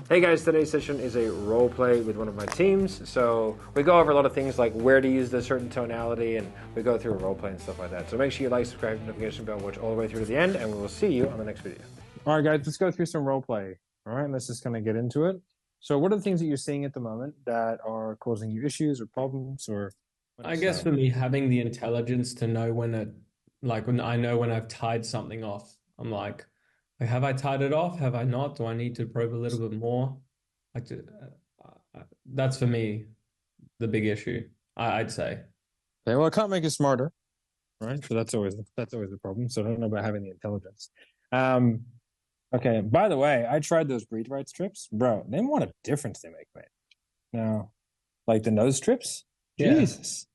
Hey guys, today's session is a role play with one of my teams. So we go over a lot of things like where to use the certain tonality, and we go through a role play and stuff like that. So make sure you like, subscribe, notification bell, watch all the way through to the end, and we will see you on the next video. All right, guys, let's go through some role play. All right, let's just kind of get into it. So what are the things that you're seeing at the moment that are causing you issues or problems or? I guess for me, having the intelligence to know when I know when I've tied something off, I'm have I tied it off? Have I not? Do I need to probe a little bit more? Like, that's for me the big issue. I'd say. Okay, well, I can't make it smarter, right? So that's always the problem. So I don't know about having the intelligence. Um, okay. By the way, I tried those breathe right strips, bro. They what a difference they make, man. Now, like the nose strips, Yeah. Jesus.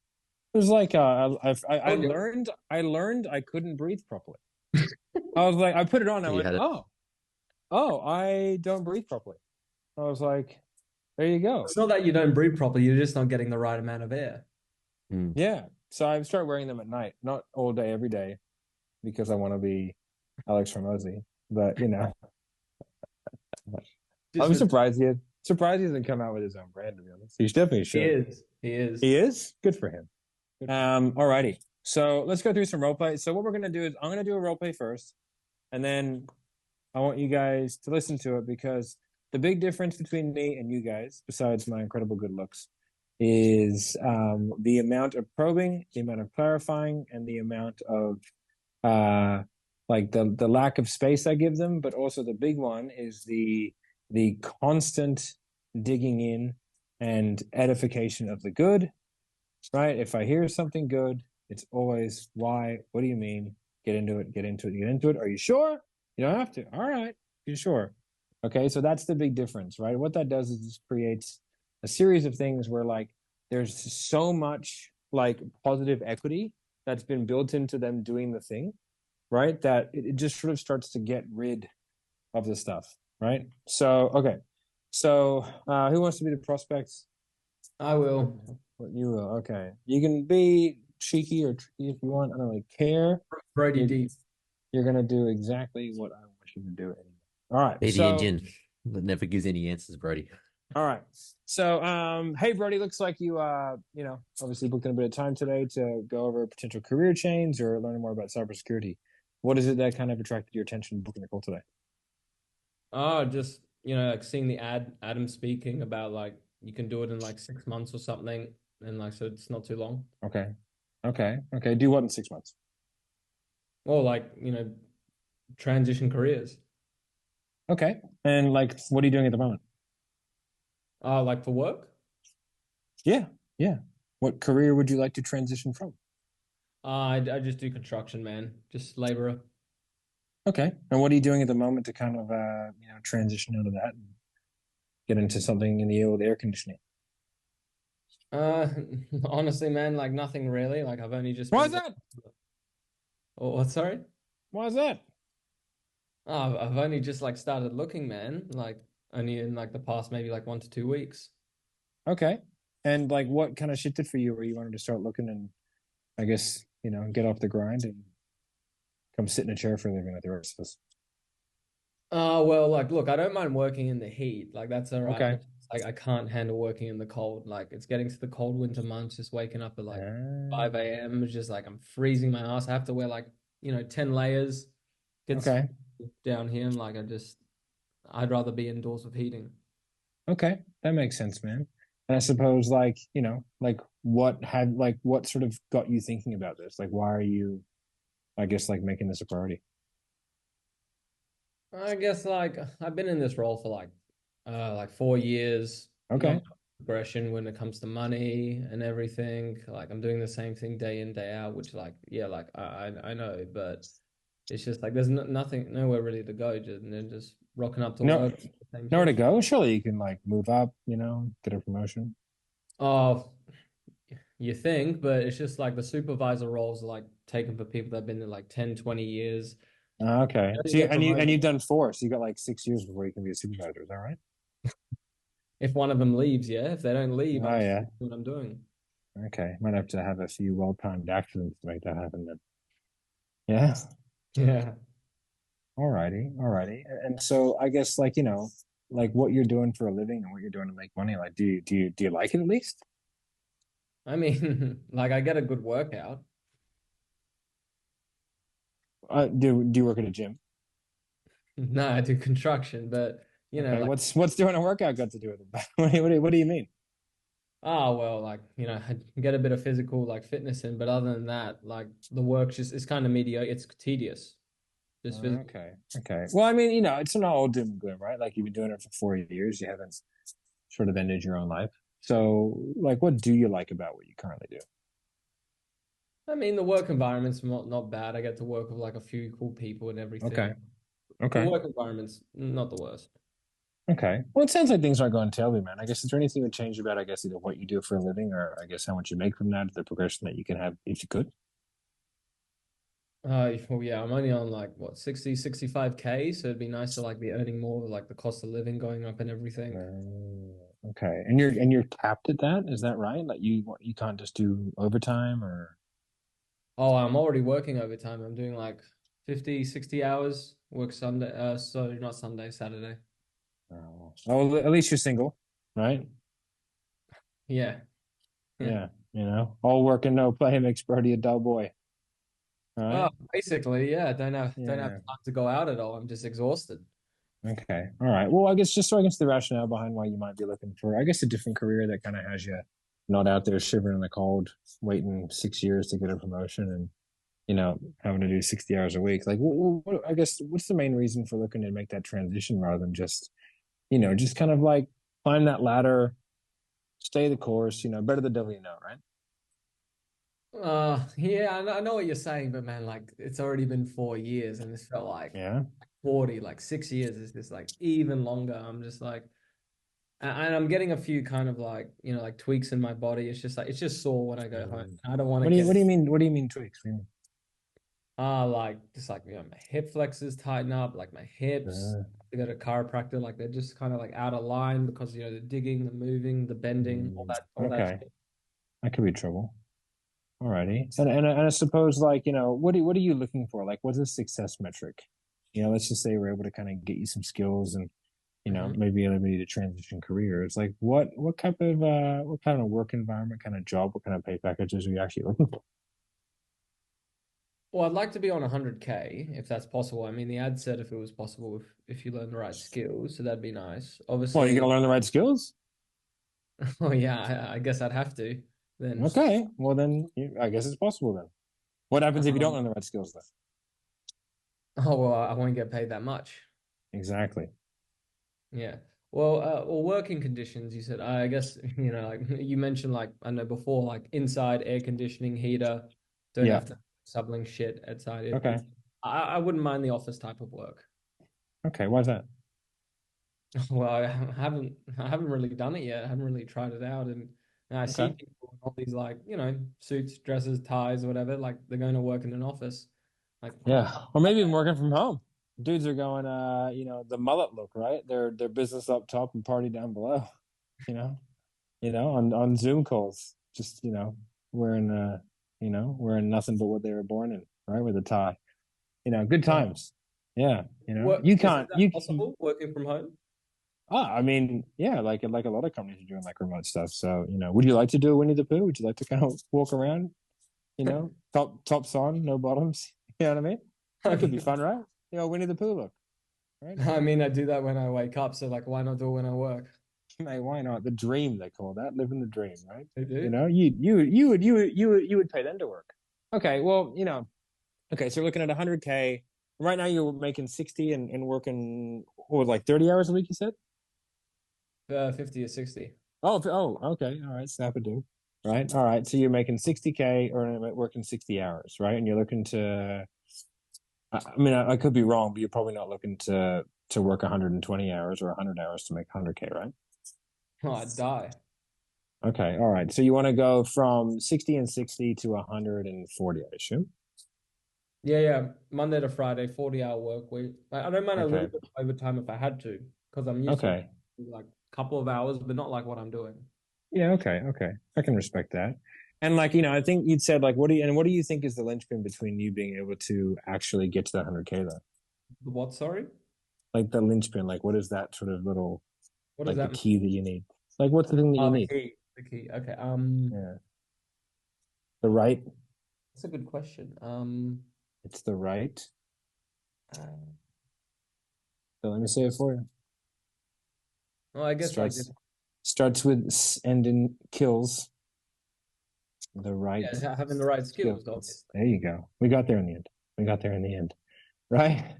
It was like I learned I couldn't breathe properly. I was like, I put it on. I You went, had it. oh, I don't breathe properly. I was like, there you go. It's not that you don't breathe properly, you're just not getting the right amount of air. Yeah. So I started wearing them at night, not all day, every day, because I want to be Alex Ramosi. But I'm Just surprised he hasn't come out with his own brand. To be honest, he definitely he should. is. He is. He is good for him. Alrighty. So let's go through some role play. So what we're gonna do is I'm gonna do a role play first, and then I want you guys to listen to it because the big difference between me and you guys, besides my incredible good looks, is the amount of probing, the amount of clarifying, and the amount of like the lack of space I give them. But also the big one is the constant digging in and edification of the good. Right? If I hear something good, it's always why. What do you mean? Get into it. Get into it. Get into it. Are you sure? You don't have to. All right. You sure? Okay. So that's the big difference, right? What that does is just creates a series of things where like there's so much like positive equity that's been built into them doing the thing, right? That it just sort of starts to get rid of the stuff, right? So okay. So who wants to be the prospects? I will. What you will. Okay. You can be cheeky or tricky if you want. I don't really care. Brody You're, D. you're gonna do exactly what I want you to do anyway. All right. Be the So engine that never gives any answers, Brody. all right. So hey Brody, looks like you obviously booked in a bit of time today to go over potential career change or learning more about cybersecurity. What is it that kind of attracted your attention booking the call today? Oh, just like seeing the Adam speaking about like you can do it in like 6 months or something, and like so it's not too long. Okay. Okay. Do what in 6 months? Or like, transition careers. Okay. And like what are you doing at the moment? Like for work. Yeah. Yeah. What career would you like to transition from? I just do construction, man. Just laborer. Okay. And what are you doing at the moment to kind of transition out of that and get into something in the air with air conditioning? Uh, honestly, man, like nothing really. Like I've only just Why been. is that? Oh, what? Sorry. Why is that? Oh, I've only just like started looking, man. Like only in like the past maybe like 1 to 2 weeks. Okay. And like what kind of shifted for you where you wanted to start looking and I guess, get off the grind and come sit in a chair for a living like the rest of us? Well, like, look, I don't mind working in the heat. Like, that's all right. Okay. But like, I can't handle working in the cold. Like, it's getting to the cold winter months, just waking up at like Uh, 5 a.m. It's just like I'm freezing my ass. I have to wear like, 10 layers. Gets okay. down here, and like, I'd rather be indoors with heating. Okay. That makes sense, man. And I suppose like, like what sort of got you thinking about this? Like why are you, I guess, like making this a priority? I guess like I've been in this role for like 4 years. Okay. Not progression when it comes to money and everything. Like I'm doing the same thing day in, day out, which like, yeah, like I know, but it's just like there's nothing, nowhere really to go, and then just rocking up to No, work. Same nowhere to shift. go. Surely you can like move up, get a promotion. Oh, you think, but it's just like the supervisor roles are like taken for people that have been there like 10, 20 years. Okay. You only So get and promoted you've done four, so you got like 6 years before you can be a supervisor. Is that right? if one of them leaves, yeah. If they don't leave, Oh I'm yeah. doing what I'm doing. Okay. Might have to have a few well-timed accidents to make that happen then. Yeah. Yeah. Alrighty. And so I guess like, like what you're doing for a living and what you're doing to make money? Like, do you like it at least? I mean, like I get a good workout. Do you work at a gym? No, I do construction, but Okay, like, what's doing a workout got to do with it? What do you mean? well, like, I get a bit of physical like fitness in, but other than that, like the work just it's kind of mediocre. It's tedious. Just physical. Okay, okay. Well, I mean, it's not all doom and gloom, right? Like you've been doing it for 4 years, you haven't sort of ended your own life. So, like, what do you like about what you currently do? I mean, the work environment's not bad. I get to work with like a few cool people and Okay, everything. The okay, work environment's not the worst. okay. Well, it sounds like things aren't going terribly, man. I guess is there anything that changed about, I guess, either what you do for a living or I guess how much you make from that, the progression that you can have if you could? Well, yeah, I'm only on like what 65K, so it'd be nice to like be earning more with like the cost of living going up and everything. Okay, and you're capped at that, is that right? Like you can't just do overtime or Oh, I'm already working overtime. I'm doing like 50, 60 hours, work Sunday, so not Sunday, Saturday. oh, at least you're single, right? Yeah. Yeah, all work and no play makes Brody a dull boy, Oh, right? basically, yeah. Don't have Yeah. time to go out at all. I'm just exhausted. Okay. All right. Well, I guess just so I can see the rationale behind why you might be looking for, I guess, a different career that kind of has you not out there shivering in the cold, waiting 6 years to get a promotion and, having to do 60 hours a week. Like, I guess, what's the main reason for looking to make that transition rather than just kind of like climb that ladder, stay the course, better the devil you know, right? Yeah, I know what you're saying, but man, like it's already been 4 years and this felt like Yeah. 40, like 6 years is just like even longer. I'm just like, and I'm getting a few kind of like, like tweaks in my body. It's just like, it's just sore when I go home. I don't want to What do you get, mean? What do you mean tweaks? What do you like, just like, my hip flexors tighten up, like my hips. mean? I go to a chiropractor, like they're just kind of like out of line because, the digging, the moving, the bending, all that Okay. shit. That could be trouble. Alrighty. And I suppose like, what are you looking for? Like what's a success metric? Let's just say we're able to kind of get you some skills and, Mhm. maybe ability to transition careers. Like what kind of work environment, kind of job, what kind of pay packages are you actually looking for? Well, I'd like to be on 100K if that's possible. I mean, the ad said if it was possible if you learn the right skills, so that'd be nice. Well, you're Obviously, gonna learn the right skills. oh yeah, I guess I'd have to then. Okay. Well then I guess it's possible then. What happens if you don't Um, learn the right skills then? oh well, I won't get paid that much. Exactly. Yeah. Well, working conditions. You said. I guess like you mentioned, like I know before, like inside air conditioning, heater. Don't Yeah. have to subbling shit outside. Okay. I wouldn't mind the office type of work. Okay. Why's that? Well, I haven't really done it yet. I haven't really tried it out, and I see Okay. people in all these like suits, dresses, ties, whatever. Like they're going to work in an office. Like, Yeah, or maybe even working from home. Dudes are going, the mullet look, right? Their business up top and party down below. You know, on Zoom calls, just wearing wearing nothing but what they were born in, right, with a tie. Good yeah. times. Yeah, What you is can't that you can. possible? Working from home? I mean, yeah, like a lot of companies are doing like remote stuff. So would you like to do a Winnie the Pooh? Would you like to kind of walk around? Tops on, no bottoms. You know what I mean? I That could be mean, fun, right? Winnie the Pooh look, right? I mean, I do that when I wake up. So like, why not do it when I work? Mate, why not? The dream they call that, living the dream, right? I do. You would pay them to work. Okay, well, okay, so you're looking at 100K. Right now you're making 60 and working like 30 hours a week, you said? 50 or 60. Oh, okay. All right, snap a do. Right. All right. So you're making 60K or working 60 hours, right? And you're looking to I mean, I could be wrong, but you're probably not looking to work 120 hours or 100 hours to make 100K, right? Oh, I'd die. Okay, all right. So you want to go from 60 and 60 to 140, I assume. Yeah, yeah. Monday to Friday, 40-hour work week. I don't mind a little Okay. bit of overtime if I had to, because I'm used to Okay. like a couple of hours, but not like what I'm doing. Yeah, okay, okay. I can respect that. And like, I think you'd said like what do you think is the linchpin between you being able to actually get to that 100K though? The what, sorry? Like the linchpin, like what is that sort of little What does like the that mean? key that you need. Like, what's the thing that you Oh, the need? key. The key. Okay. Yeah, the right. That's a good question. It's the right. Uh, So let me say it for you. well, I guess like Starts starts with end in kills. The right yeah, having the right skills, skills. obviously. There you go. We got there in the end. We got there in the end. Right?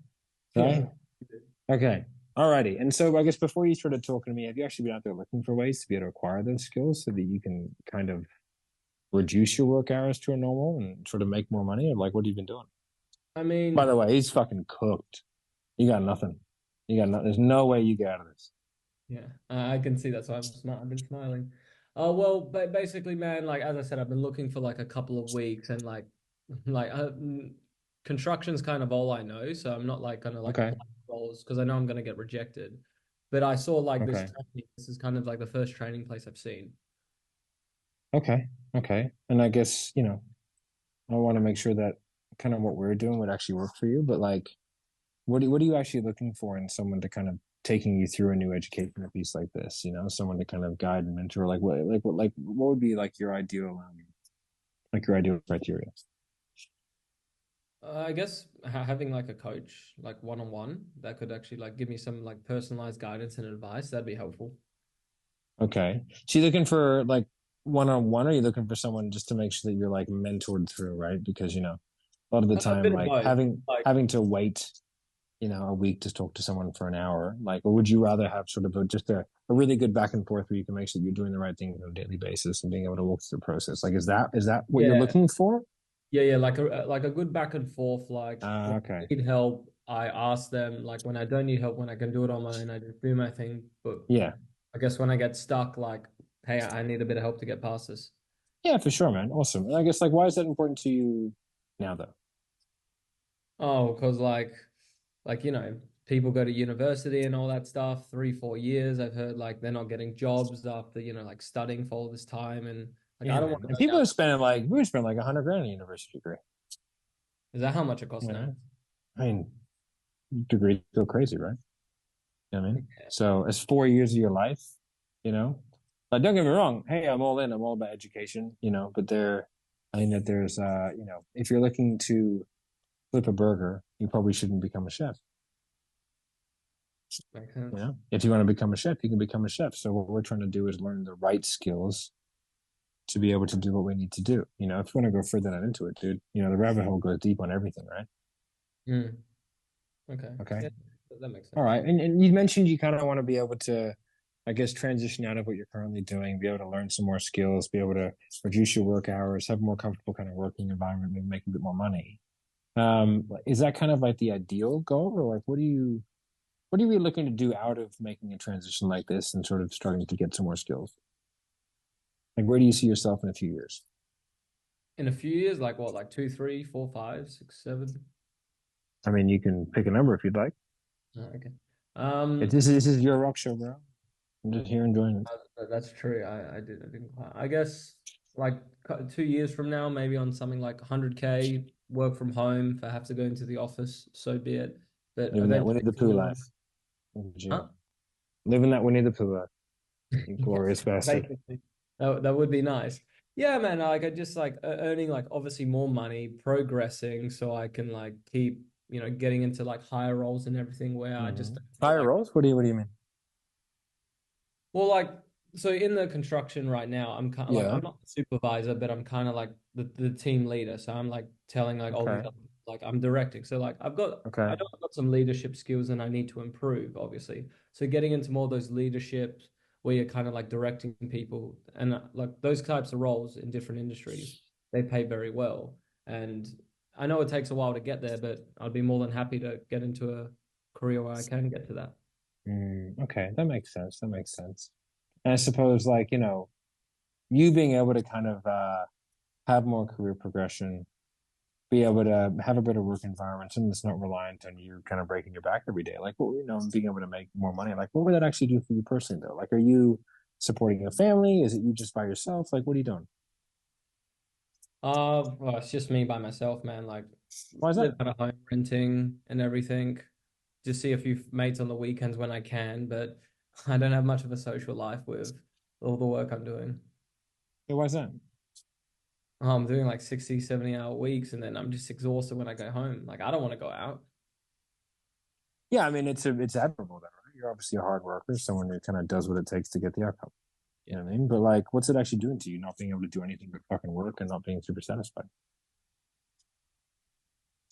Yeah. Right? Okay. Alrighty. And so I guess before you started talking to me, have you actually been out there looking for ways to be able to acquire those skills so that you can kind of reduce your work hours to a normal and sort of make more money? Or like, what have you been doing? I By the mean, way, he's fucking cooked. You got nothing. You got nothing. There's no way you get out of this. yeah, I can see that's why I've been smiling. Oh well, but basically, man, like as I said, I've been looking for like a couple of weeks, and like construction's kind of all I know, so I'm not like gonna like Okay. apply for roles because I know I'm gonna get rejected. But I saw like this Okay. training. This is kind of like the first training place I've seen. Okay. Okay. And I guess, I want to make sure that kind of what we're doing would actually work for you. But like, what are you actually looking for in someone to kind of taking you through a new educational piece like this? Someone to kind of guide and mentor. What would be like your ideal criteria? I guess having like a coach, like one-on-one, that could actually like give me some like personalized guidance and advice. That'd be helpful. Okay. So you looking for like one on one, or are you looking for someone just to make sure that you're like mentored through, right? Because a lot of the A time, bit of like both. having Like, having to wait a week to talk to someone for an hour? Like, or would you rather have sort of a really good back and forth where you can make sure you're doing the right thing on a daily basis and being able to walk through the process? Like, is that what you're yeah, looking for? yeah, like a good back and forth. Like when Okay. I need help, I ask them. Like when I don't need help, when I can do it on my own, I just do my thing. But Yeah. I guess when I get stuck, like, hey, I need a bit of help to get past this. Yeah, for sure, man. Awesome. And I guess like, why is that important to you now, though? Oh, because like people go to university and all that stuff. 3, 4 years. I've heard like they're not getting jobs after like studying for all this time, and like I Yeah, don't want man. to And go down. we would spend like 100 grand on a university degree. Is that how much it costs You now? know, I mean, degrees go crazy, right? You know what I mean? So it's 4 years of your life, you know. But don't get me wrong. Hey, I'm all in. I'm all about education, but I think that there's, if you're looking to flip a burger, you probably shouldn't become a chef. Makes sense. If you want to become a chef, you can become a chef. So what we're trying to do is learn the right skills to be able to do what we need to do. If you want to go further down into it, dude, the rabbit hole goes deep on everything, right? Mm, okay. Okay. Yeah, that makes All sense. right. And you mentioned you kind of want to be able to, I guess, transition out of what you're currently doing, be able to learn some more skills, be able to reduce your work hours, have a more comfortable kind of working environment, maybe make a bit more money. Is that kind of like the ideal goal, or like what are you really looking to do out of making a transition like this and sort of starting to get some more skills? Like, where do you see yourself in a few years? In a few years, like what, like 2, 3, 4, 5, 6, 7? I mean, you can pick a number if you'd like. Oh, okay. This is your rock show, bro. I'm just here enjoying it. That's true. I didn't quite. I guess like 2 years from now, maybe on something like 100K, work from home. If I have to go into the office, so be it. But Living that Winnie eventually, the Pooh life. huh? Living that Winnie the Pooh life. You glorious Yes, bastard. basically. That would be nice. Yeah, man. Like I just like earning like obviously more money, progressing, so I can like keep getting into like higher roles and everything where I just don't feel Higher like. roles? What do you mean? Well, like so in the construction right now, I'm kind of like Yeah. I'm not the supervisor, but I'm kind of like the team leader. So I'm like telling like all these Okay. other, like I'm directing. So like I Okay. know I've got some leadership skills and I need to improve, obviously. So getting into more of those leaderships where you're kind of like directing people and like those types of roles in different industries, they pay very well. And I know it takes a while to get there, but I'd be more than happy to get into a career where I can get to that. Okay. That makes sense. That makes sense. And I suppose like, you being able to kind of have more career progression, be able to have a better work environment, something that's not reliant on you kind of breaking your back every day. Like, what, being able to make more money. Like, what would that actually do for you personally, though? Like, are you supporting a family? Is it you just by yourself? Like, what are you doing? Well, it's just me by myself, man. Like, Why is live that? at a home, renting and everything. Just see a few mates on the weekends when I can, but I don't have much of a social life with all the work I'm doing. Yeah, why's that? I'm doing like 60, 70 hour weeks, and then I'm just exhausted when I go home. Like, I don't want to go out. Yeah, I mean it's admirable, though, right? You're obviously a hard worker, someone who kind of does what it takes to get the outcome. You Yeah. know what I mean? But like, what's it actually doing to you? Not being able to do anything but fucking work and not being super satisfied.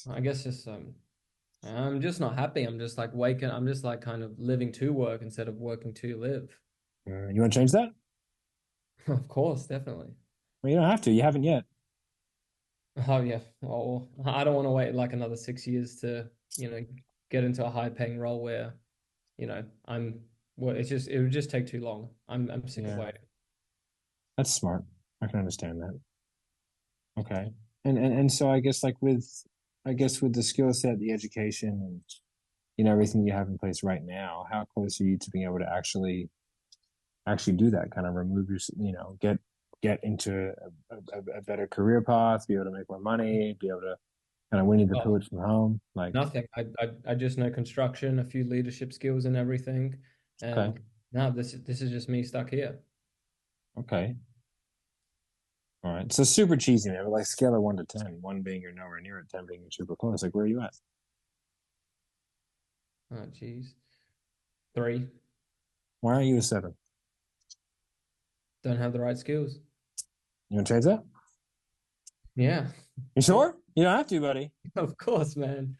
I guess just I'm just not happy. I'm just like waking. I'm just like kind of living to work instead of working to live. You want to change that? Of course, definitely. Well, you don't have to. You haven't yet. Oh yeah. Well, I don't want to wait like another 6 years to, get into a high paying role where, well, it would just take too long. I'm sick of Yeah, waiting. that's smart. I can understand that. Okay. And so I guess like with the skill set, the education, and everything you have in place right now, how close are you to being able to actually do that? Kind of remove your get into a better career path, be able to make more money, be able to kind of Winnie the Pooh Oh, it from home. Like, nothing. I just know construction, a few leadership skills and everything. okay, And now this is just me stuck here. okay, all right. So super cheesy, man. But like scale of 1 to 10, 1 being you're nowhere near it, 10 being you're super close. Like, where are you at? Oh, geez. 3. Why aren't you a 7? Don't have the right skills. You want to change that? Yeah, You sure? You don't have to, buddy. of course, man.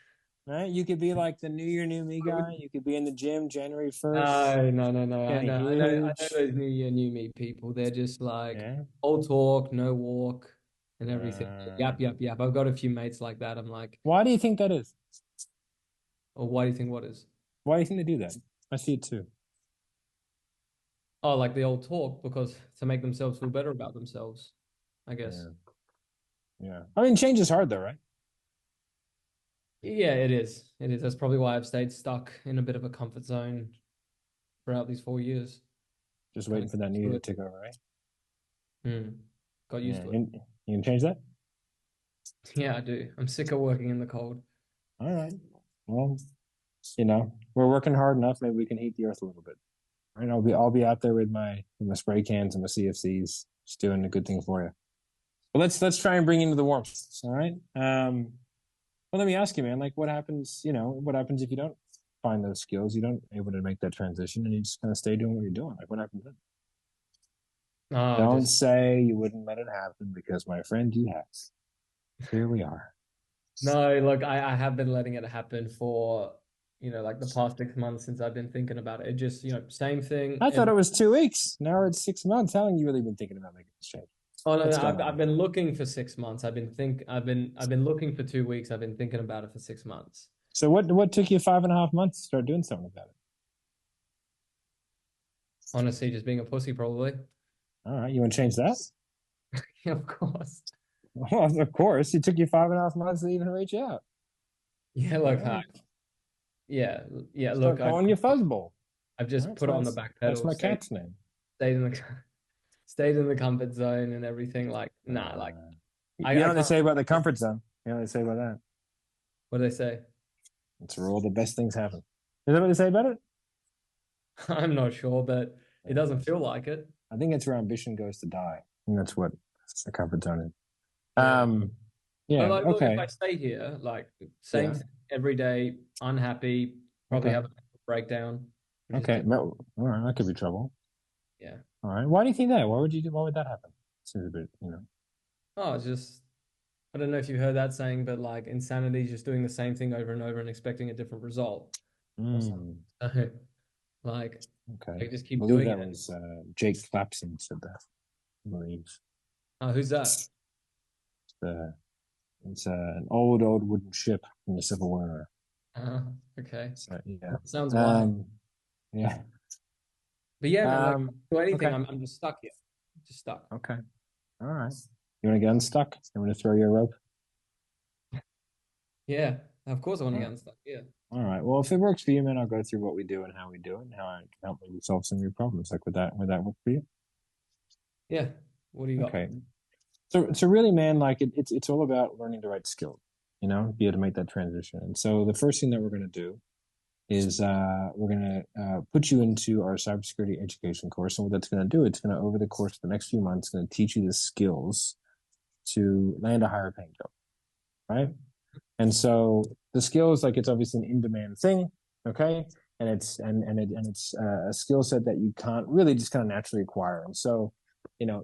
Right? You could be like the new year, new me I guy. would- You could be in the gym January 1st, no. getting I know huge. those new year, new me people. They're just like Yeah. all talk, no walk, and everything. Uh, Yap, yap, yap. I've got a few mates like that. I'm like, why do you think that is? oh, why do you think what is? Why do you think they do that? I see it too. Oh, like the old talk because to make themselves feel better about themselves, I guess. Yeah. Yeah. I mean, change is hard though, right? Yeah, it is. It is. That's probably why I've stayed stuck in a bit of a comfort zone throughout these 4 years. Just Kind waiting of for that new got year to used take over, right? to it. Got used Yeah. to it. You can change that? Yeah, I do. I'm sick of working in the cold. All right. Well, we're working hard enough. Maybe we can heat the earth a little bit. Right? I'll be out there with my spray cans and my CFCs, just doing a good thing for you. But let's try and bring you into the warmth. All right. Well, let me ask you, man. Like, what happens? What happens if you don't find those skills? You don't able to make that transition, and you just kind of stay doing what you're doing. Like, what happens then? Don't Just say you wouldn't let it happen because, my friend, you have. Here we are. no, look, I have been letting it happen for, like the past 6 months since I've been thinking about it. It just, same thing. I thought it was 2 weeks. Now it's 6 months. How long you really been thinking about making this change? Oh no, What's no, going I've on? been looking for 6 months. I've been looking for 2 weeks. I've been thinking about it for 6 months. So what took you 5.5 months to start doing something about it? Honestly, just being a pussy, probably. All right, you want to change that? Yeah, of course. Well, of course. It took you 5.5 months to even reach out. Yeah, All look, right. yeah, yeah. Start Look, calling you Fuzzball. I've All just right, put so it on the back that's pedal, my cat's name. stayed in the stayed in the comfort zone and everything. Like, nah, like You know I what they can't. say about the comfort zone? You know what they say about that? What do they say? It's where all the best things happen. Is that what they say about it? I'm not sure, but it doesn't Yes. feel like it. I think it's where ambition goes to die. And that's what the comfort zone is. Yeah. But Yeah, like, look, if okay. I stay here, like same Yeah, thing every day, unhappy, probably okay. have a breakdown, which is Okay. typical. All right, that could be trouble. Yeah. All right. Why do you think that? Why would that happen? Seems a bit, Oh, it's just I don't know if you heard that saying, but like insanity is just doing the same thing over and over and expecting a different result or something. So, like okay. they just I keep believe doing that it. was Jake Clapson said that. I believe. Who's that? Uh, it's an old wooden ship from the Civil War era. Uh, okay. So yeah. Sounds wild. Yeah. But yeah, man, like do anything. Okay. I'm just stuck here. Just stuck. Okay. All right. You want to get unstuck? You want to throw you a rope? Yeah. Of course I want to All get right. unstuck. Yeah. All right. Well, if it works for you, man, I'll go through what we do and how we do it and how I can help maybe solve some of your problems. Like, would that work for you? Yeah. What do you got? Okay. So really, man, like it's all about learning the right skill, be able to make that transition. And so the first thing that we're going to do is we're going to put you into our cybersecurity education course. And what that's going to do, it's going to, over the course of the next few months, going to teach you the skills to land a higher paying job, right? And so the skills, like it's obviously an in-demand thing, okay? And it's a skill set that you can't really just kind of naturally acquire. And so,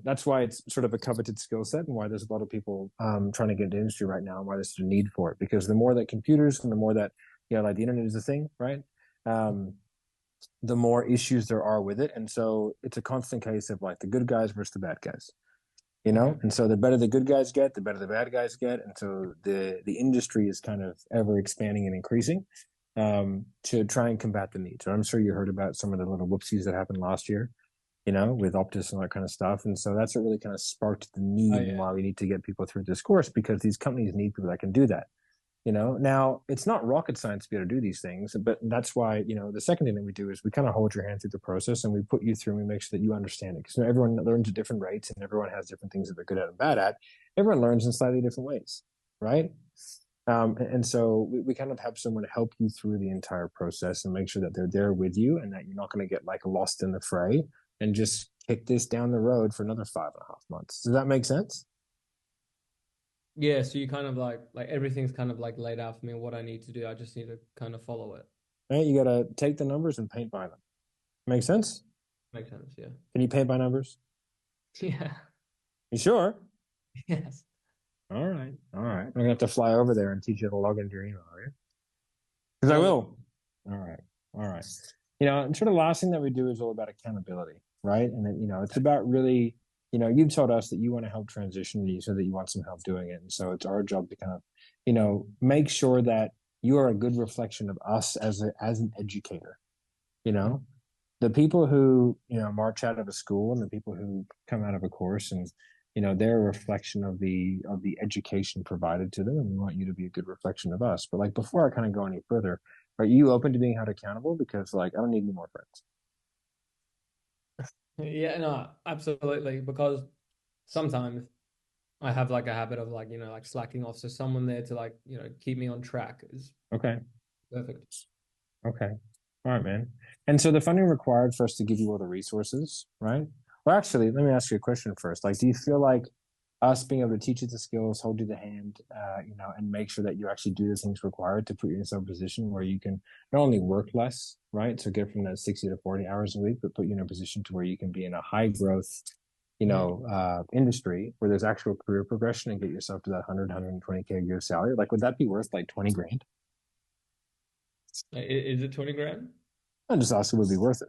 that's why it's sort of a coveted skill set, and why there's a lot of people trying to get into industry right now, and why there's a need for it. Because the more that computers and the more that like the internet is a thing, right? The more issues there are with it, and so it's a constant case of like the good guys versus the bad guys. And so the better the good guys get, the better the bad guys get, and so the industry is kind of ever expanding and increasing to try and combat the need. So I'm sure you heard about some of the little whoopsies that happened last year, with Optus and that kind of stuff. And so that's what really kind of sparked the need and why we need to get people through this course, because these companies need people that can do that. Now it's not rocket science to be able to do these things, but that's why, the second thing that we do is we kind of hold your hand through the process, and we put you through and we make sure that you understand it. Because everyone learns at different rates, and everyone has different things that they're good at and bad at. Everyone learns in slightly different ways, right? And so we kind of have someone to help you through the entire process and make sure that they're there with you, and that you're not going to get like lost in the fray and just kick this down the road for another 5.5 months. Does that make sense? Yeah, so you kind of like everything's kind of like laid out for me what I need to do. I just need to kind of follow it. Right? You got to take the numbers and paint by them. Make sense? Makes sense, yeah. Can you paint by numbers? Yeah. You sure? Yes. All right. I'm gonna have to fly over there and teach you to log into your email, right? Because I will. All right. And sort of the last thing that we do is all about accountability, right? And then, it's about really, you've told us that you want to help transition, you said that you want some help doing it. And so it's our job to kind of, make sure that you are a good reflection of us as an educator. The people who, march out of a school, and the people who come out of a course, and they're a reflection of the education provided to them, and we want you to be a good reflection of us. But like, before I kind of go any further, are you open to being held accountable? Because like, I don't need any more friends. Yeah, no, absolutely. Because sometimes I have like a habit of like, like slacking off. So someone there to like, keep me on track is Okay. perfect. Okay. All right, man. And so the funding required for us to give you all the resources, right? Well, actually, let me ask you a question first. Like, do you feel like us being able to teach you the skills, hold you the hand, and make sure that you actually do the things required to put you in some position where you can not only work less, right? So get from that 60 to 40 hours a week, but put you in a position to where you can be in a high growth, industry where there's actual career progression, and get yourself to that 120K a year salary. Like, would that be worth like 20 grand? Is it 20 grand? I'm just asking, would it be worth it?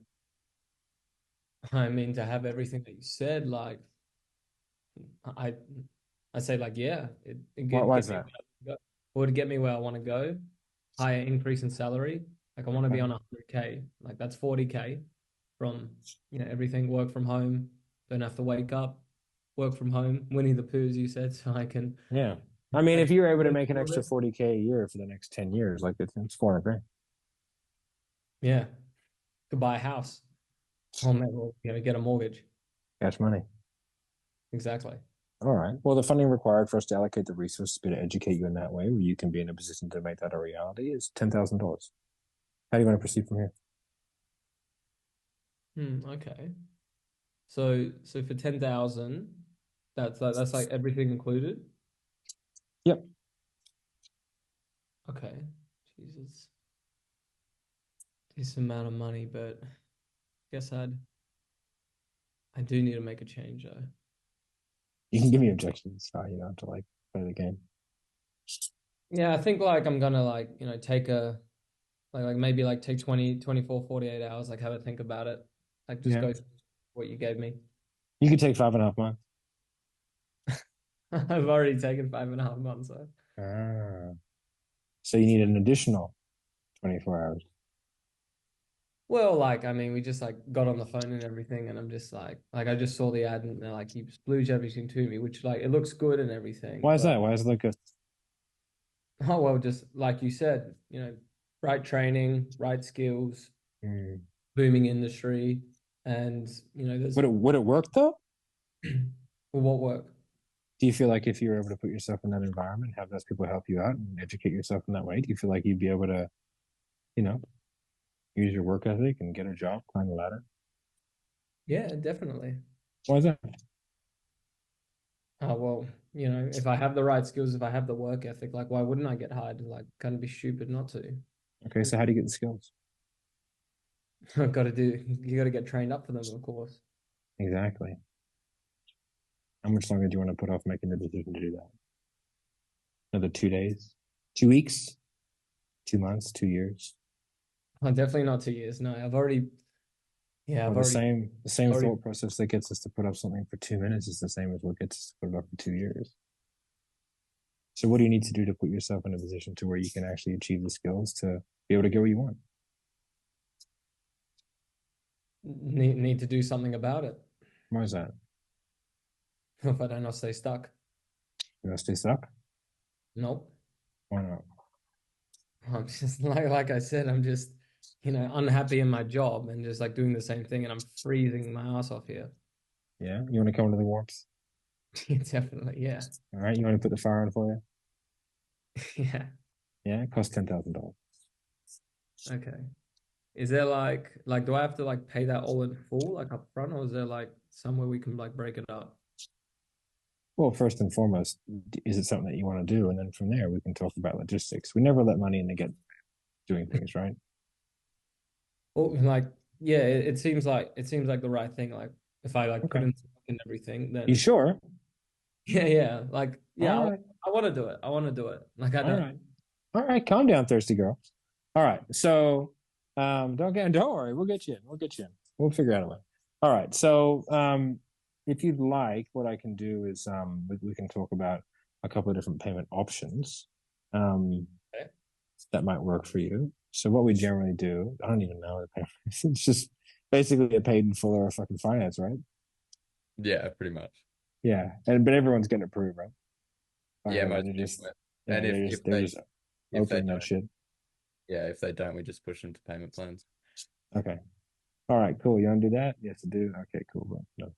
I mean, to have everything that you said, like, I I say like, yeah, it Why get is me that? where would get me where I want to go. Higher increase in salary. Like I want to be on 100K. Like that's 40K from, everything, work from home, don't have to wake up, work from home, Winnie the Pooh, as you said, so I can Yeah. I mean, if you're able to live make a an little extra bit. 40K a year for the next 10 years, like it's 400 grand. Yeah, could buy a house. Or maybe, get a mortgage. Cash money. Exactly. All right. Well, the funding required for us to allocate the resources to be able to educate you in that way, where you can be in a position to make that a reality, is $10,000. How do you want to proceed from here? Okay. So for 10,000, that's like everything included. Yep. Okay. Jesus. Decent amount of money, but I guess I do need to make a change though. You can give me objections. You don't have to like play the game. Yeah, I think like I'm gonna like, take a maybe like take 20, 24, 48 hours, like have a think about it. Like just Yeah. go through what you gave me. You could take 5.5 months. I've already taken 5.5 months, so. Ah. So you need an additional 24 hours. Well, like, I mean, we just like got on the phone and everything, and I'm just like I just saw the ad and they're like he splooged everything to me, which like it looks good and everything, Why is but that? Why is it look good? oh well, just like you said, right training, right skills, Hmm. booming industry, and there's Would it work though? well, what work? Do you feel like if you were able to put yourself in that environment, have those people help you out and educate yourself in that way, do you feel like you'd be able to, you know, use your work ethic and get a job, climb the ladder? Yeah, definitely. Why is that? Oh, well, you know, if I have the right skills, if I have the work ethic, like, why wouldn't I get hired? Like, kind of be stupid not to. Okay, so how do you get the skills? I've got to do, you got to get trained up for them, of course. Exactly. How much longer do you want to put off making the decision to do that? Another 2 days? 2 weeks? 2 months? 2 years? Oh, definitely not 2 years. No, I've already, yeah, I've Well, already, the same already, thought process that gets us to put up something for 2 minutes is the same as what gets us to put it up for 2 years. So what do you need to do to put yourself in a position to where you can actually achieve the skills to be able to get where you want? need to do something about it. Why is that? If I don't, I'll stay stuck. You want to stay stuck? Nope. Why not? I'm just like I said, I'm just, you know, unhappy in my job and just like doing the same thing, and I'm freezing my ass off here. Yeah? You want to come into the warmth? Definitely, yeah. All right. You want to put the fire on for you? Yeah. Yeah, it costs $10,000. Okay. Is there like do I have to like pay that all in full, like up front, or is there like somewhere we can like break it up? Well, first and foremost, is it something that you want to do? And then from there, we can talk about logistics. We never let money in to get doing things, right? Well, like, yeah, it seems like the right thing. Like if I like put Okay. in everything, You then sure? yeah. Like, yeah, All right. I want to do it. I want to do it. Like I All don't. right. All right. Calm down, thirsty girl. All right. So don't worry. We'll get you in. We'll get you in. We'll figure out a way. All right. So if you'd like, what I can do is we can talk about a couple of different payment options Okay. that might work for you. So what we generally do, I don't even know what payment is. It's just basically a paid in full or a fucking finance, right? Yeah, pretty much. Yeah. But everyone's getting approved, right? Yeah, Right, most they're people. just And they're just if they opening that don't, shit. yeah, if they don't, we just push them to payment plans. Okay. All right, cool. You want to do that? Yes, I do. Okay, cool. Bro. No.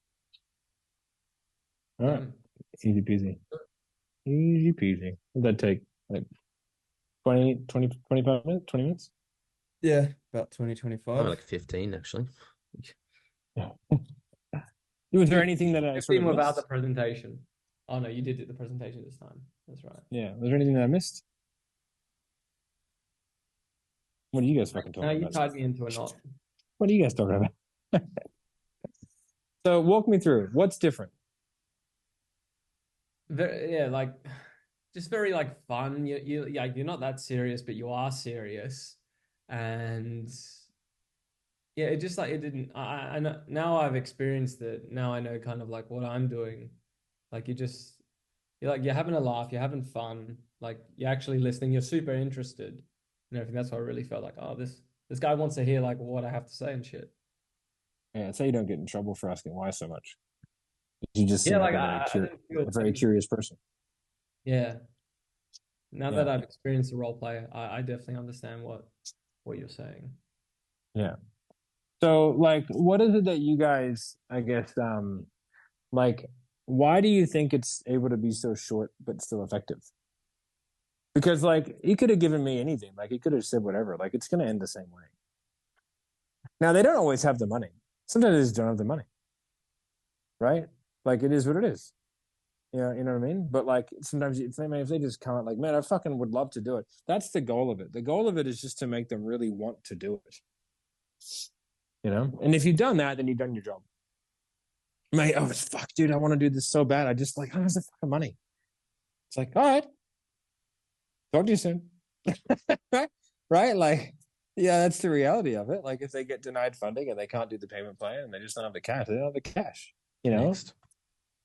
All right. Easy peasy. Easy peasy. What would that take? Like 25 minutes? 20 minutes? Yeah, about Oh, 2025. like 15 actually. Yeah. Was there anything that I sort 15 of without the missed? presentation. Oh no, you did do the presentation this time. That's right. Yeah. Was there anything that I missed? What are you guys fucking No, talking you about? tied me into a knot. What are you guys talking about? So walk me through. What's different? Yeah, like just very like fun. You're not that serious, but you are serious. And yeah, it just like it didn't I know now I've experienced it. Now I know kind of like what I'm doing. Like you're like you're having a laugh, you're having fun, like you're actually listening, you're super interested and everything. That's why I really felt like, oh, this guy wants to hear like what I have to say and shit. Yeah, so you don't get in trouble for asking why so much. You just Yeah, seem like like I didn't feel a very curious person. yeah. Now Yeah. that I've experienced the role play, I definitely understand what you're saying. Yeah. So like what is it that you guys, I guess, like why do you think it's able to be so short but still effective? Because like he could have given me anything. Like he could have said whatever. Like it's gonna end the same way. Now they don't always have the money. Sometimes they just don't have the money. Right? Like it is what it is. You know what I mean? But like sometimes if they just can't, like, man, I fucking would love to do it. That's the goal of it. The goal of it is just to make them really want to do it. You know? And if you've done that, then you've done your job. Mate, oh fuck, dude, I want to do this so bad. I just like, how's the fucking money? It's like, all right. Talk to you soon. Right? Like, yeah, that's the reality of it. Like if they get denied funding and they can't do the payment plan and they just don't have the cash, they don't have the cash. You know? Next.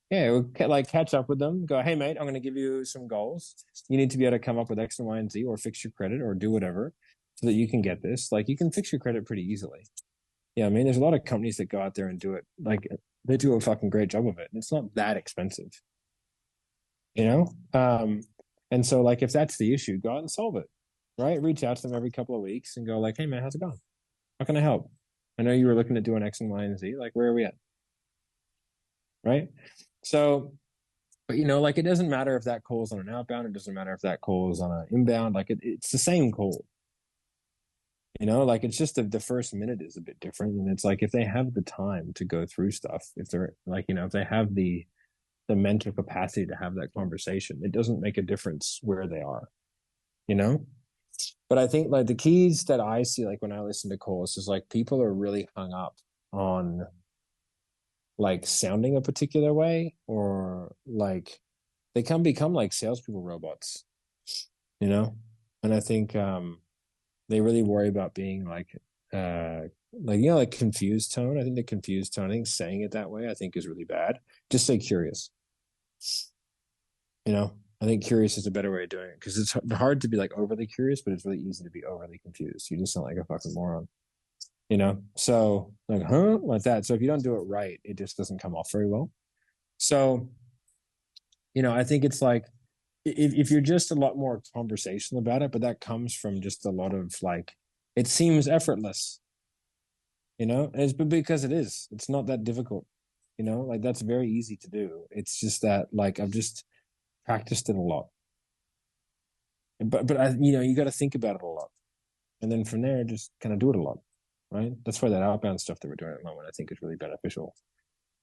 Yeah, we'll like catch up with them. Go, hey mate, I'm going to give you some goals. You need to be able to come up with X and Y and Z, or fix your credit, or do whatever, so that you can get this. Like you can fix your credit pretty easily. Yeah, I mean, there's a lot of companies that go out there and do it. Like they do a fucking great job of it. It's not that expensive, you know. And so like if that's the issue, go out and solve it. Right? Reach out to them every couple of weeks and go like, hey man, how's it going? How can I help? I know you were looking at doing X and Y and Z. Like, where are we at? Right? So, but you know, like it doesn't matter if that call is on an outbound. It doesn't matter if that call is on an inbound. Like it's the same call. You know, like it's just the first minute is a bit different. And it's like if they have the time to go through stuff, if they're like, you know, if they have the mental capacity to have that conversation, it doesn't make a difference where they are, you know? But I think like the keys that I see, like when I listen to calls, is like people are really hung up on like sounding a particular way, or like they can become like salespeople robots, you know? And I think they really worry about being like you know, like confused tone. I think the confused tone, I think saying it that way, I think is really bad. Just say curious. You know, I think curious is a better way of doing it because it's hard to be like overly curious, but it's really easy to be overly confused. You just sound like a fucking moron. You know, so like, huh, like that. So if you don't do it right, it just doesn't come off very well. So, you know, I think it's like if you're just a lot more conversational about it, but that comes from just a lot of like, it seems effortless, you know, and it's because it is. It's not that difficult, you know, like that's very easy to do. It's just that like I've just practiced it a lot, but I, you know, you got to think about it a lot, and then from there, just kind of do it a lot, right? That's why that outbound stuff that we're doing at the moment, I think, is really beneficial,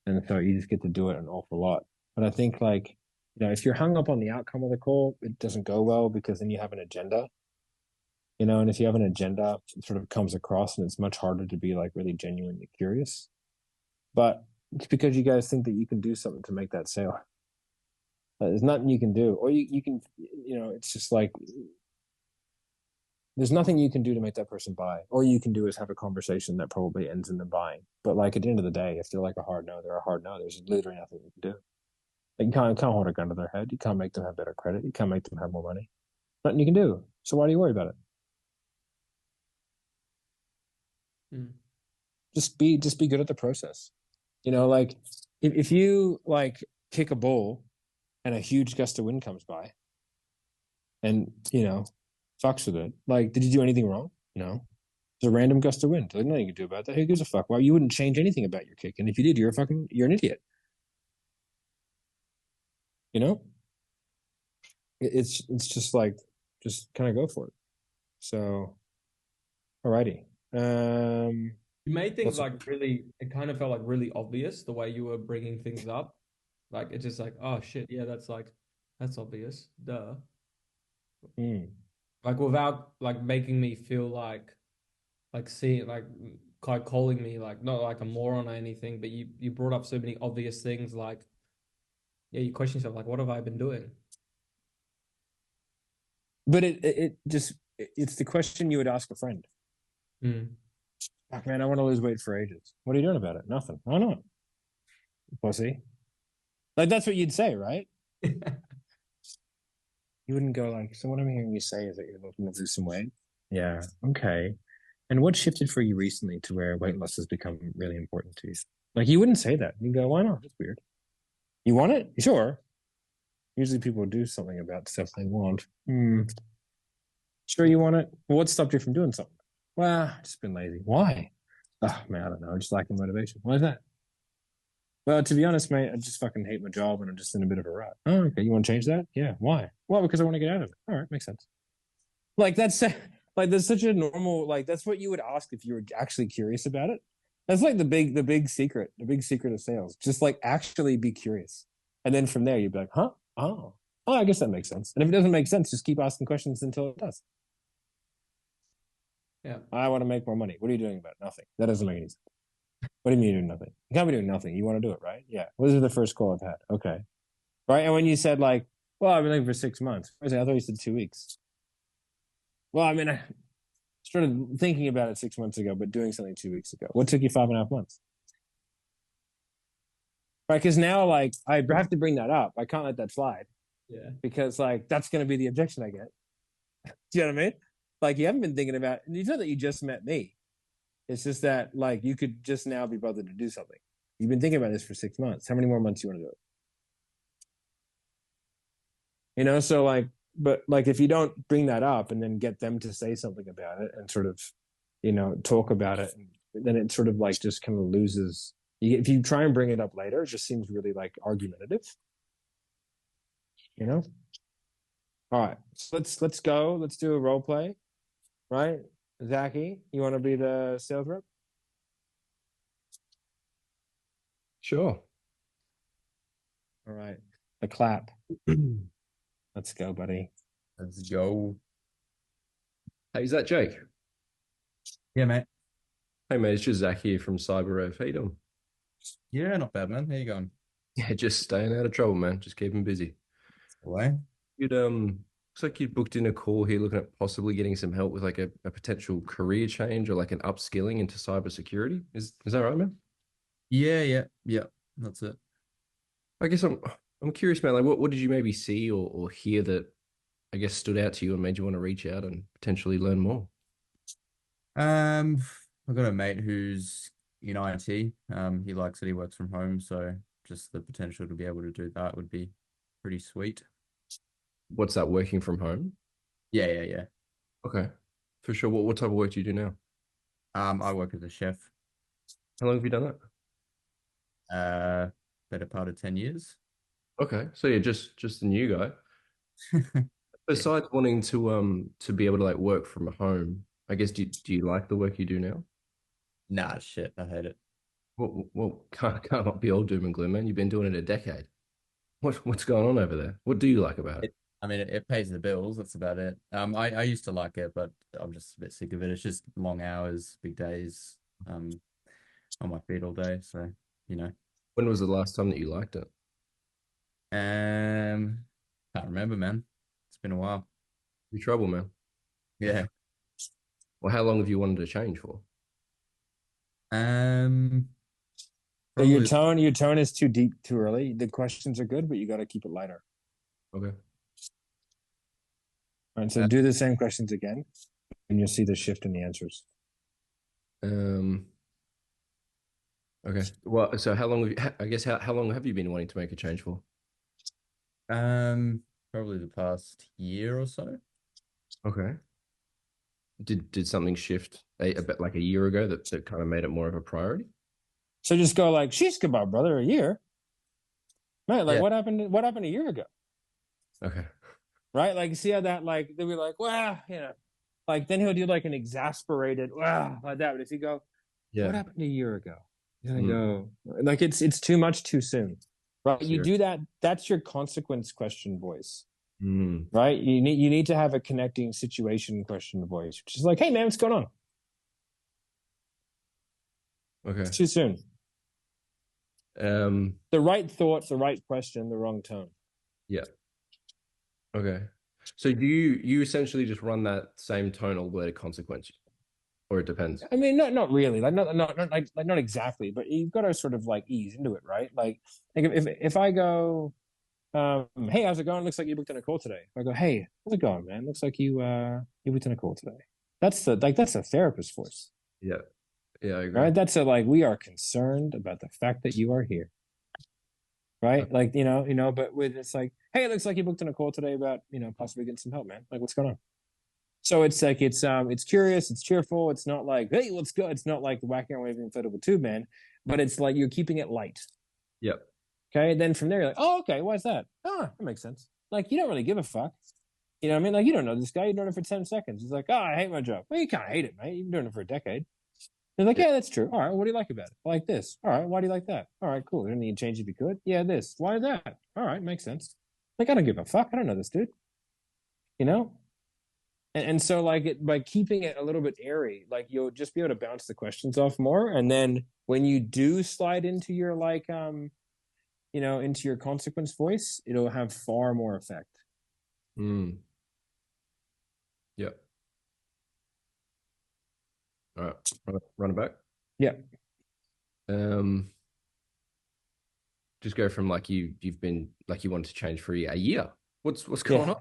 and so you just get to do it an awful lot. But I think like, you know, if you're hung up on the outcome of the call, it doesn't go well because then you have an agenda, you know, and if you have an agenda, it sort of comes across, and it's much harder to be like really genuinely curious. But it's because you guys think that you can do something to make that sale. There's nothing you can do, or you can, you know, it's just like there's nothing you can do to make that person buy. All you can do is have a conversation that probably ends in them buying. But like at the end of the day, if they're like a hard no, they're a hard no. There's literally nothing you can do. Like, you can't hold a gun to their head. You can't make them have better credit. You can't make them have more money. Nothing you can do. So why do you worry about it? Mm. Just be good at the process. You know, like if you like kick a ball and a huge gust of wind comes by and, you know, fucks with it, like, did you do anything wrong? No. It's a random gust of wind. There's nothing you can do about that. Who gives a fuck? Well, you wouldn't change anything about your kick. And if you did, you're an idiot. You know? It's just like, just kind of go for it. So, alrighty. You made things What's like really, it kind of felt like really obvious the way you were bringing things up. Like it's just like, oh shit, yeah, that's obvious. Duh. Like without like making me feel like seeing like calling me like not like a moron or anything, but you brought up so many obvious things like yeah, you question yourself like what have I been doing? But it just it's the question you would ask a friend. Mm. Fuck, man, I want to lose weight for ages. What are you doing about it? Nothing. Why not? Pussy. Like that's what you'd say, right? You wouldn't go like, so what I'm hearing you say is that you're looking to lose some weight. Yeah. Okay. And what shifted for you recently to where weight loss has become really important to you? Like you wouldn't say that. You go, why not? That's weird. You want it? Sure. Usually people do something about stuff they want. Sure you want it? Well, what stopped you from doing something? Well, I've just been lazy. Why? Oh man, I don't know. I'm just lacking motivation. Why is that? Well, to be honest, mate, I just fucking hate my job and I'm just in a bit of a rut. Oh, okay. You want to change that? Yeah. Why? Well, because I want to get out of it. All right, makes sense. Like that's like that's such a normal like that's what you would ask if you were actually curious about it. That's like the big secret of sales. Just like actually be curious, and then from there you'd be like, huh? Oh, I guess that makes sense. And if it doesn't make sense, just keep asking questions until it does. Yeah. I want to make more money. What are you doing about it? Nothing. That doesn't make any sense. What do you mean you're doing nothing? You can't be doing nothing. You want to do it, right? Yeah. Well, this is the first call I've had. Okay. Right. And when you said like, well, I've been looking for 6 months. I thought you said 2 weeks. Well, I mean, I started thinking about it 6 months ago, but doing something 2 weeks ago. What took you 5.5 months? Right. Because now, like, I have to bring that up. I can't let that slide. Yeah. Because, like, that's going to be the objection I get. Do you know what I mean? Like, you haven't been thinking about, it's not that you just met me. It's just that, like, you could just now be bothered to do something. You've been thinking about this for 6 months. How many more months do you want to do it? You know, so like, but like if you don't bring that up and then get them to say something about it and sort of, you know, talk about it, then it sort of like just kind of loses. If you try and bring it up later, it just seems really like argumentative. You know. All right, so let's go. Let's do a role play, right? Zachy, you want to be the sales rep? Sure. All right. The clap. Let's go, buddy. Let's go. Hey, is that Jake? Yeah, mate. Hey, mate, it's just Zach here from CyberRev. How you doing? Yeah, not bad, man. How you going? Yeah, just staying out of trouble, man. Just keeping busy. Away? You'd looks like you booked in a call here looking at possibly getting some help with like a potential career change or like an upskilling into cybersecurity. Is that right, man? Yeah. That's it. I guess I'm curious, man. Like, what did you maybe see or hear that I guess stood out to you and made you want to reach out and potentially learn more? I've got a mate who's in IT. He likes that he works from home, so just the potential to be able to do that would be pretty sweet. What's that, working from home? Yeah. Okay, for sure. What type of work do you do now? I work as a chef. How long have you done that? Better part of 10 years. Okay, so you're just a new guy. Besides wanting to be able to like work from home, I guess do you like the work you do now? Nah, shit, I hate it. Well, can't not be all doom and gloom, man. You've been doing it a decade. What's going on over there? What do you like about it? I mean, it pays the bills. That's about it. I used to like it, but I'm just a bit sick of it. It's just long hours, big days, on my feet all day. So, you know, When was the last time that you liked it? can't remember, man. It's been a while. You trouble, man. Yeah. Well, how long have you wanted to change for? Um, So your probably, tone is too deep, too early. The questions are good, but you got to keep it lighter. Okay. All right. So do the same questions again, and you'll see the shift in the answers. Um. Okay. Well, so how long have you, I guess how long have you been wanting to make a change for? probably the past year or so. Okay. Did something shift a bit like a year ago that kind of made it more of a priority? So just go like, she's kebab, brother, a year. Right? Like Yeah. what happened? What happened a year ago? Okay. Right? Like see how that like they'll be like, wow, like then he'll do like an exasperated wow like that. But if you go, Yeah. what happened a year ago? You're gonna Mm. go like it's too much too soon. Right? You Sure. do that, that's your consequence question voice. Mm. Right? You need to have a connecting situation question voice, which is like, hey man, what's going on? Okay. It's too soon. Um. The right thought, the right question, the wrong tone. Yeah. Okay. So do you essentially just run that same tonal word consequence, or it depends? I mean, not really, like not exactly, but you've got to sort of like ease into it, right? Like if I go, hey, how's it going? Looks like you booked in a call today. I go, hey, how's it going, man? Looks like you booked in a call today. That's a therapist voice, Yeah. Yeah, I agree. right? That's a like we are concerned about the fact that you are here, right? Like but with it's like, hey, it looks like you booked in a call today about possibly getting some help, man. Like what's going on? So it's like it's curious, it's cheerful. It's not like hey, let's go. It's not like the whacking and waving inflatable tube man, but it's like you're keeping it light. Yep. Okay, then from there you're like, oh, okay, why is that? Ah, that makes sense. Like you don't really give a fuck. You know what I mean? Like you don't know this guy. You've known him for 10 seconds. It's like, oh, I hate my job. Well, you can't hate it, mate. You've been doing it for a decade. They're like, yeah, that's true. All right, what do you like about it? I like this. All right, why do you like that? All right, cool. Anything you change if you could? Yeah, this. Why that? All right, makes sense. Like I don't give a fuck. I don't know this dude. You know? And so like by keeping it a little bit airy, like you'll just be able to bounce the questions off more. And then when you do slide into your like into your consequence voice, it'll have far more effect. Mm. Yep. All right. Run it back. Yeah. Just go from like you've been like you wanted to change for a year. What's going on?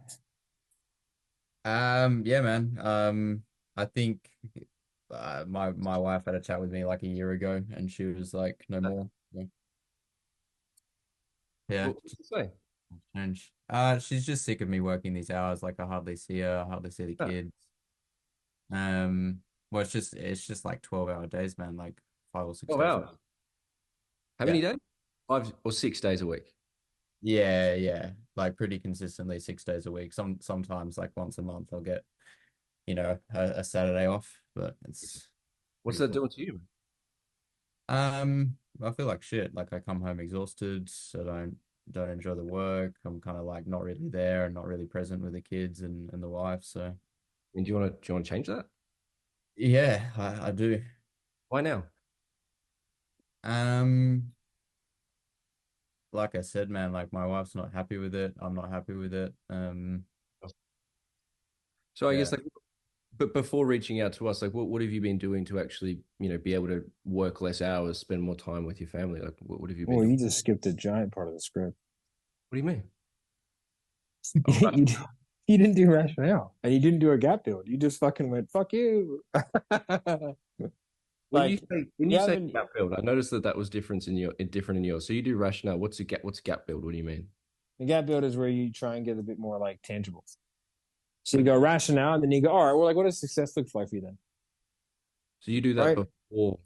Yeah, man. I think my wife had a chat with me like a year ago, and she was like, "No more." Yeah, What did you say? change. She's just sick of me working these hours. Like I hardly see her, I hardly see the Yeah. kids. Well, it's just like 12-hour days, man. Like 5 or 6 Oh days. wow. How many days? 5 or 6 days a week. Yeah. Like pretty consistently 6 days a week. Sometimes like once a month I'll get, a Saturday off. but it's What's pretty that cool. doing to you? I feel like shit. Like I come home exhausted, so don't enjoy the work. I'm kind of like not really there and not really present with the kids and the wife. So And do you want to change that? yeah, I do. Why now? Um, like I said, man, like my wife's not happy with it. I'm not happy with it. So I guess Yeah. like, but before reaching out to us, like, what have you been doing to actually, be able to work less hours, spend more time with your family? Like, what have you been Well, doing? you just skipped a giant part of the script. What do you mean? you, you didn't do rationale, and you didn't do a gap build. You just fucking went, fuck you. Like, When you you say haven't. gap build, I noticed that was different in yours. So you do rationale. What's a gap build? What do you mean? The gap build is where you try and get a bit more like tangible. So you go rationale, and then you go, all right, well, like, what does success look like for you then? So you do that Right? before.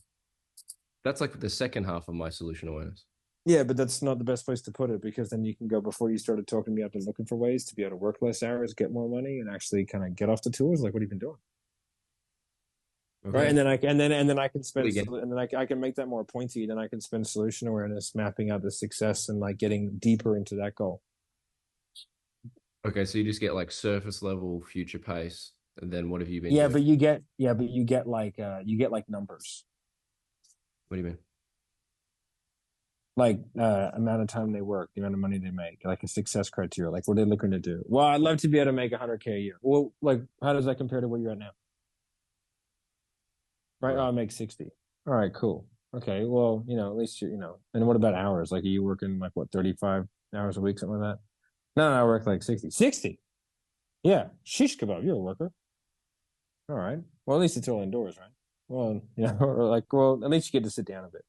That's like the second half of my solution awareness. Yeah, but that's not the best place to put it, because then you can go, before you started talking to me, I've been looking for ways to be able to work less hours, get more money, and actually kind of get off the tools. Like, what have you been doing? Okay. Right, and then I can spend, Again. and then I can make that more pointy. Then I can spend solution awareness mapping out the success and like getting deeper into that goal. Okay, so you just get like surface level future pace, and then what have you been Yeah, doing? but you get like numbers, What do you mean? like amount of time they work, the amount of money they make, like a success criteria, like what they're looking to do. Well, I'd love to be able to make 100K a year. Well, like, how does that compare to where you're at now? Right. Oh, I make 60. All right, cool. Okay, well, at least and what about hours? Like, are you working like what, 35 hours a week, something like that? No, I work like 60. 60? Yeah. Shish kebab, you're a worker. All right. Well, at least it's all indoors, right? Well, or like, well, at least you get to sit down a bit.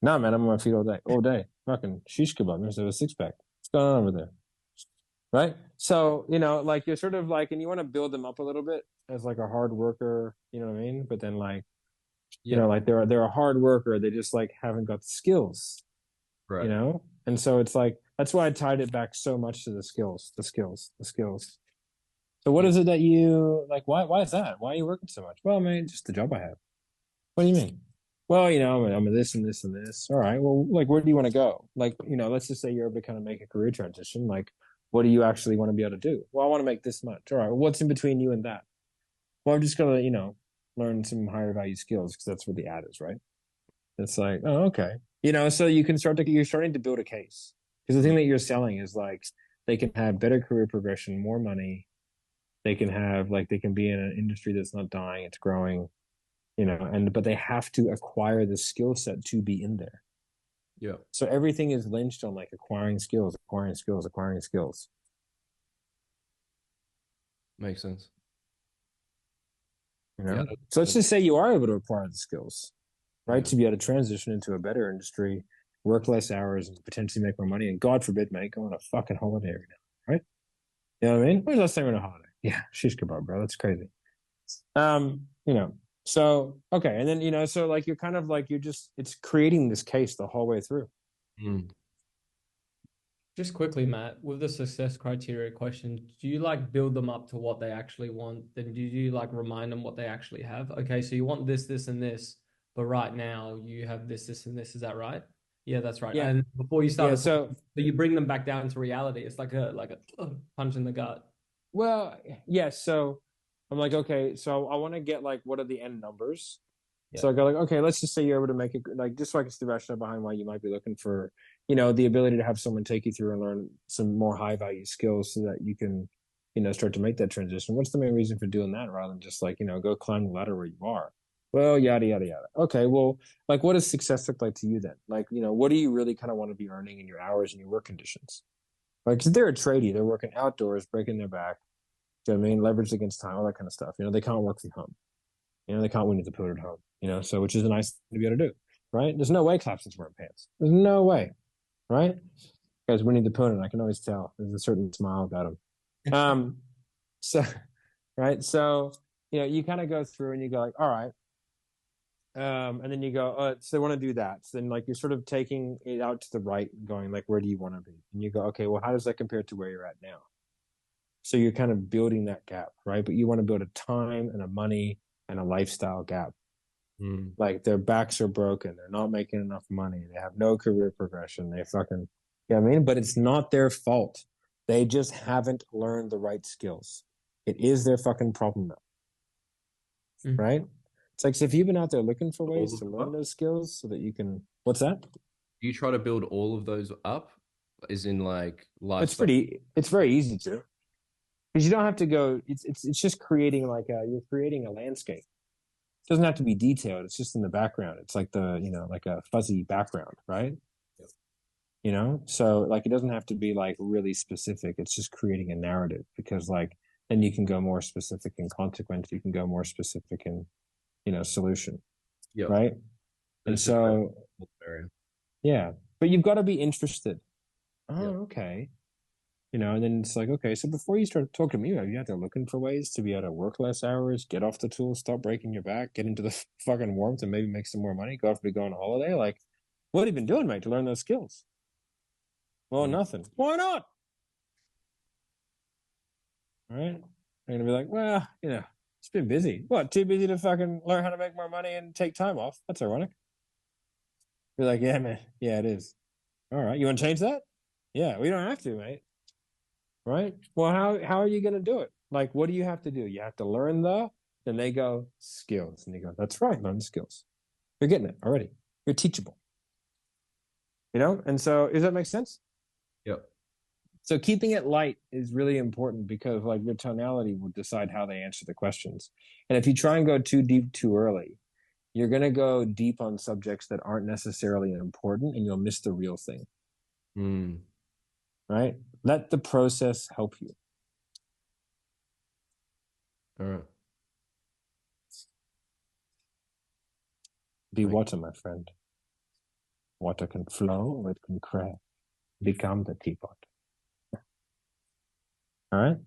No, man, I'm on my feet all day. All day. Fucking shish kebab. There's a six pack. What's going on over there? Right? So, like, you're sort of like, and you want to build them up a little bit as like a hard worker, you know what I mean? But then like, like they're a hard worker. They just like haven't got the skills, Right. And so it's like, that's why I tied it back so much to the skills. So what is it that you like? Why is that? Why are you working so much? Well, man, just the job I have. What do you mean? Well, I'm a this and this and this. All right. Well, like, where do you want to go? Like, let's just say you're able to kind of make a career transition. Like, what do you actually want to be able to do? Well, I want to make this much. All right. Well, what's in between you and that? Well, I'm just gonna, learn some higher value skills, because that's what the ad is, right? It's like, oh, okay. So you're starting to build a case, because the thing that you're selling is like, they can have better career progression, more money. They can have, like, they can be in an industry that's not dying, it's growing, but they have to acquire the skill set to be in there. Yeah. So everything is lynched on like acquiring skills. Makes sense. So let's just say you are able to acquire the skills, right? Yeah. To be able to transition into a better industry, work less hours, and potentially make more money. And God forbid, mate, go on a fucking holiday every now, right? You know what I mean? When's the last time you went on a holiday? Yeah, shish kebab, bro. That's crazy. So okay, and then so like you're kind of like it's creating this case the whole way through. Just quickly, Matt, with the success criteria question, do you like build them up to what they actually want? Then do you like remind them what they actually have? Okay, so you want this, this, and this, but right now you have this, this, and this. Is that right? Yeah, that's right. Yeah. And before you start, Yeah, so you bring them back down to reality. It's like a punch in the gut. well, yes. So I'm like, okay, so I want to get like, what are the end numbers? Yeah. So I go like, okay, let's just say you're able to make it, like, just so I can see the rationale behind why you might be looking for, the ability to have someone take you through and learn some more high value skills so that you can, start to make that transition. What's the main reason for doing that, rather than just like, go climb the ladder where you are? Well, yada, yada, yada. Okay, well, like, what does success look like to you then? Like, what do you really kind of want to be earning in your hours and your work conditions? Like, because they're a tradie, they're working outdoors, breaking their back. Do you know what I mean? Leveraged against time, all that kind of stuff. They can't work from home. They can't win at the put at home. So which is a nice thing to be able to do, right? There's no way Clapson's wearing pants. There's no way, right? Guys, Winnie the Pooh, and I can always tell. There's a certain smile about him. So, right. So, you kind of go through and you go like, all right. And then you go, so they want to do that. So then like you're sort of taking it out to the right and going like, where do you want to be? And you go, okay, well, how does that compare to where you're at now? So you're kind of building that gap, right? But you want to build a time and a money and a lifestyle gap. Mm. Like their backs are broken, they're not making enough money, they have no career progression, they fucking, you know what I mean? But it's not their fault. They just haven't learned the right skills. It is their fucking problem now, Mm. right? It's like, so if you've been out there looking for All ways of to them learn up? those skills so that you can, what's that? Do you try to build all of those up? Is in like lifestyle? It's very easy to, because you don't have to go. It's just creating like you're creating a landscape. It doesn't have to be detailed. It's just in the background. It's like like a fuzzy background, right? Yep. You know, so like it doesn't have to be like really specific. It's just creating a narrative, because like then you can go more specific in consequence. You can go more specific in, solution, Yep. right? But And it's just like so a area. yeah, but you've got to be interested. Oh, Yep. okay. And then it's like, okay, so before you start talking to me, you have to looking for ways to be able to work less hours, get off the tools, stop breaking your back, get into the fucking warmth, and maybe make some more money, go off to go on a holiday. Like, what have you been doing, mate, to learn those skills? Well, nothing. Why not? All right. They're gonna be like, well, it's been busy. What? Too busy to fucking learn how to make more money and take time off? That's ironic. Be like, yeah, man. Yeah, it is. All right. You want to change that? Yeah, we don't have to, mate. Right? Well, how are you going to do it? Like, what do you have to do? You have to learn then they go skills. And you go, that's right, learn the skills. You're getting it already. You're teachable. And so does that make sense? Yep. So keeping it light is really important, because like your tonality will decide how they answer the questions. And if you try and go too deep too early, you're going to go deep on subjects that aren't necessarily important, and you'll miss the real thing. Mm. Right? Let the process help you. All right. Be Right. water, my friend. Water can flow or it can crash. Become the teapot. All right?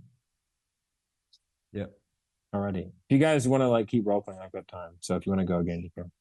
Yep. Alrighty. If you guys want to like keep role playing, I've got time. So if you want to go again, you can.